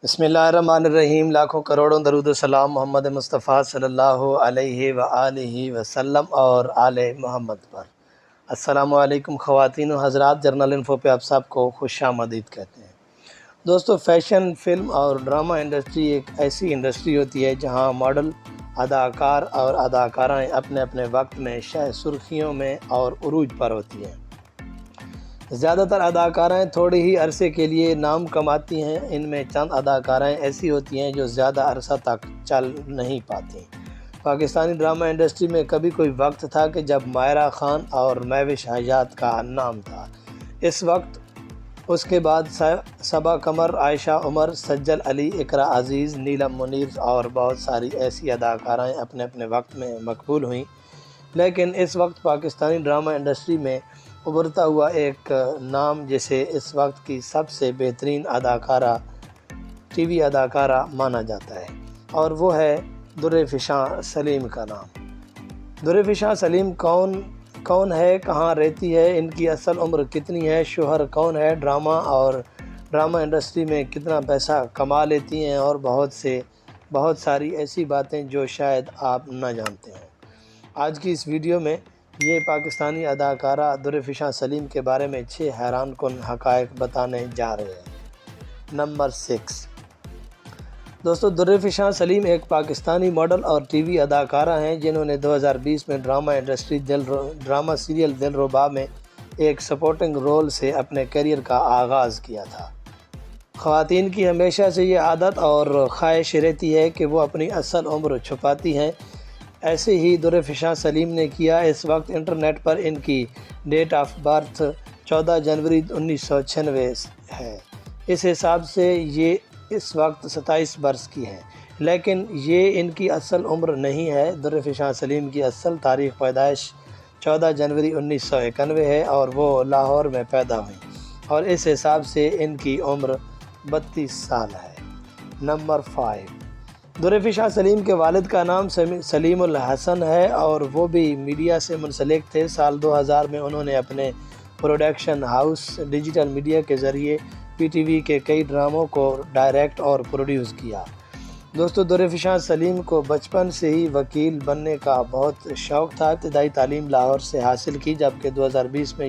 بسم اللہ الرحمن الرحیم۔ لاکھوں کروڑوں درود و سلام محمد مصطفیٰ صلی اللہ علیہ وآلہ وسلم اور آل محمد پر۔ السلام علیکم خواتین و حضرات، جرنل انفو پہ آپ سب کو خوش آمدید کہتے ہیں۔ دوستو، فیشن، فلم اور ڈرامہ انڈسٹری ایک ایسی انڈسٹری ہوتی ہے جہاں ماڈل، اداکار اور اداکارائیں اپنے اپنے وقت میں شہ سرخیوں میں اور عروج پر ہوتی ہیں۔ زیادہ تر اداکارائیں تھوڑے ہی عرصے کے لیے نام کماتی ہیں۔ ان میں چند اداکارائیں ایسی ہوتی ہیں جو زیادہ عرصہ تک چل نہیں پاتی۔ پاکستانی ڈرامہ انڈسٹری میں کبھی کوئی وقت تھا کہ جب مائرہ خان اور مہوش حجات کا نام تھا۔ اس وقت اس کے بعد صبا قمر، عائشہ عمر، سجل علی، اقرا عزیز، نیلم منیر اور بہت ساری ایسی اداکارائیں اپنے اپنے وقت میں مقبول ہوئیں۔ لیکن اس وقت پاکستانی ڈرامہ انڈسٹری میں ابھرتا ہوا ایک نام جسے اس وقت کی سب سے بہترین اداکارہ، ٹی وی اداکارہ مانا جاتا ہے، اور وہ ہے درفشاں سلیم کا نام۔ درفشاں سلیم کون ہے، کہاں رہتی ہے، ان کی اصل عمر کتنی ہے، شوہر کون ہے، ڈرامہ انڈسٹری میں کتنا پیسہ کما لیتی ہیں، اور بہت ساری ایسی باتیں جو شاید آپ نہ جانتے ہوں۔ آج کی اس ویڈیو میں یہ پاکستانی اداکارہ درفشاں سلیم کے بارے میں 6 حیران کن حقائق بتانے جا رہے ہیں۔ نمبر 6۔ دوستو، درفشاں سلیم ایک پاکستانی ماڈل اور ٹی وی اداکارہ ہیں جنہوں نے 2020 میں ڈرامہ سیریل دلربا میں ایک سپورٹنگ رول سے اپنے کیریئر کا آغاز کیا تھا۔ خواتین کی ہمیشہ سے یہ عادت اور خواہش رہتی ہے کہ وہ اپنی اصل عمر چھپاتی ہیں۔ ایسے ہی درفشاں سلیم نے کیا۔ اس وقت انٹرنیٹ پر ان کی ڈیٹ آف برتھ 14 جنوری 1996 ہے۔ اس حساب سے یہ اس وقت 27 برس کی ہیں، لیکن یہ ان کی اصل عمر نہیں ہے۔ درفشاں سلیم کی اصل تاریخ پیدائش 14 جنوری 1991 ہے اور وہ لاہور میں پیدا ہوئیں، اور اس حساب سے ان کی عمر 32 سال ہے۔ نمبر 5۔ درفشاں سلیم کے والد کا نام سلیم الحسن ہے اور وہ بھی میڈیا سے منسلک تھے۔ سال 2000 میں انہوں نے اپنے پروڈکشن ہاؤس ڈیجیٹل میڈیا کے ذریعے پی ٹی وی کے کئی ڈراموں کو ڈائریکٹ اور پروڈیوس کیا۔ دوستو، درفشاں سلیم کو بچپن سے ہی وکیل بننے کا بہت شوق تھا۔ ابتدائی تعلیم لاہور سے حاصل کی، جبکہ 2020 میں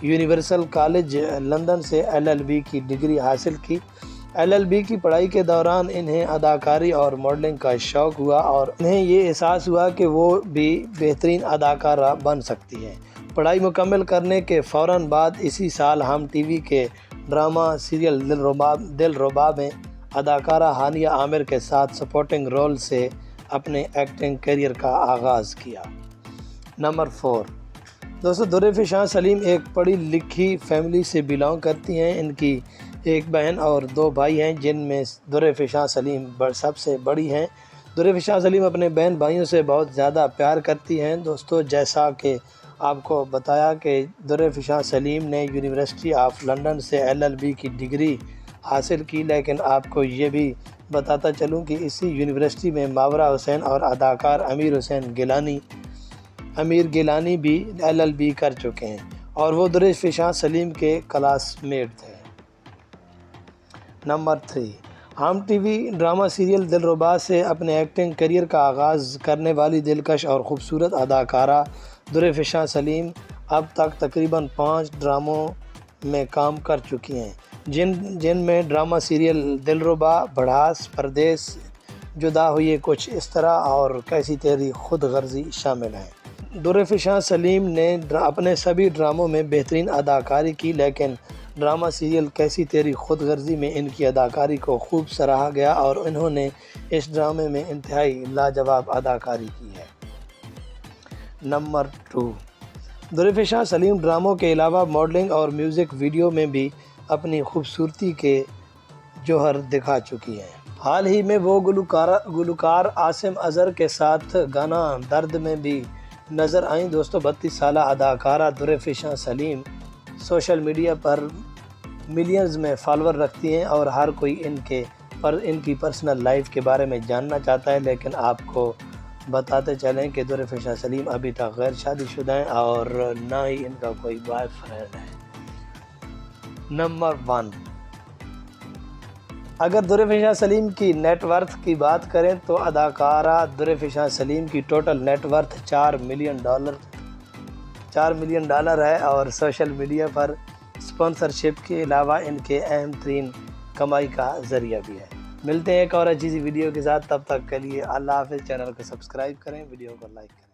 یونیورسل کالج لندن سے LLB کی ڈگری حاصل کی۔ LLB کی پڑھائی کے دوران انہیں اداکاری اور ماڈلنگ کا شوق ہوا اور انہیں یہ احساس ہوا کہ وہ بھی بہترین اداکارہ بن سکتی ہیں۔ پڑھائی مکمل کرنے کے فوراً بعد اسی سال ہم ٹی وی کے ڈرامہ سیریل دلربا میں اداکارہ ہانیہ عامر کے ساتھ سپورٹنگ رول سے اپنے ایکٹنگ کیریئر کا آغاز کیا۔ نمبر 4۔ دوستو، درفشاں سلیم ایک پڑھی لکھی فیملی سے بلانگ کرتی ہیں۔ ان کی ایک بہن اور 2 بھائی ہیں، جن میں درفشاں سلیم سب سے بڑی ہیں۔ درفشاں سلیم اپنے بہن بھائیوں سے بہت زیادہ پیار کرتی ہیں۔ دوستو، جیسا کہ آپ کو بتایا کہ درفشاں سلیم نے یونیورسٹی آف لندن سے LLB کی ڈگری حاصل کی، لیکن آپ کو یہ بھی بتاتا چلوں کہ اسی یونیورسٹی میں ماورا حسین اور اداکار امیر گیلانی بھی LLB کر چکے ہیں، اور وہ درفشاں سلیم کے کلاس میٹ تھے۔ نمبر 3۔ ہم ٹی وی ڈرامہ سیریل دلربا سے اپنے ایکٹنگ کیریئر کا آغاز کرنے والی دلکش اور خوبصورت اداکارہ درفشاں سلیم اب تک تقریباً 5 ڈراموں میں کام کر چکی ہیں، جن میں ڈرامہ سیریل دلربا، بڑھاس، پردیس، جدا ہوئے کچھ اس طرح اور کیسی تیری خود غرضی شامل ہیں۔ درفشاں سلیم نے اپنے سبھی ڈراموں میں بہترین اداکاری کی، لیکن ڈرامہ سیریل کیسی تیری خود غرضی میں ان کی اداکاری کو خوب سراہا گیا اور انہوں نے اس ڈرامے میں انتہائی لاجواب اداکاری کی ہے۔ نمبر 2۔ درفشاں سلیم ڈراموں کے علاوہ ماڈلنگ اور میوزک ویڈیو میں بھی اپنی خوبصورتی کے جوہر دکھا چکی ہیں۔ حال ہی میں وہ گلوکار عاصم اظہر کے ساتھ گانا درد میں بھی نظر آئیں۔ دوستو، 32 سالہ اداکارہ درفشاں سلیم سوشل میڈیا پر ملینز میں فالوور رکھتی ہیں اور ہر کوئی ان کی پرسنل لائف کے بارے میں جاننا چاہتا ہے، لیکن آپ کو بتاتے چلیں کہ درفشاں سلیم ابھی تک غیر شادی شدہ ہیں اور نہ ہی ان کا کوئی بوائے فرینڈ ہے۔ نمبر 1۔ اگر درفشاں سلیم کی نیٹ ورتھ کی بات کریں تو اداکارہ درفشاں سلیم کی ٹوٹل نیٹ ورتھ $4 ملین ہے، اور سوشل میڈیا پر اسپانسرشپ کے علاوہ ان کے اہم ترین کمائی کا ذریعہ بھی ہے۔ ملتے ہیں ایک اور اچھی سی ویڈیو کے ساتھ، تب تک کے لیے اللہ حافظ۔ چینل کو سبسکرائب کریں، ویڈیو کو لائک کریں۔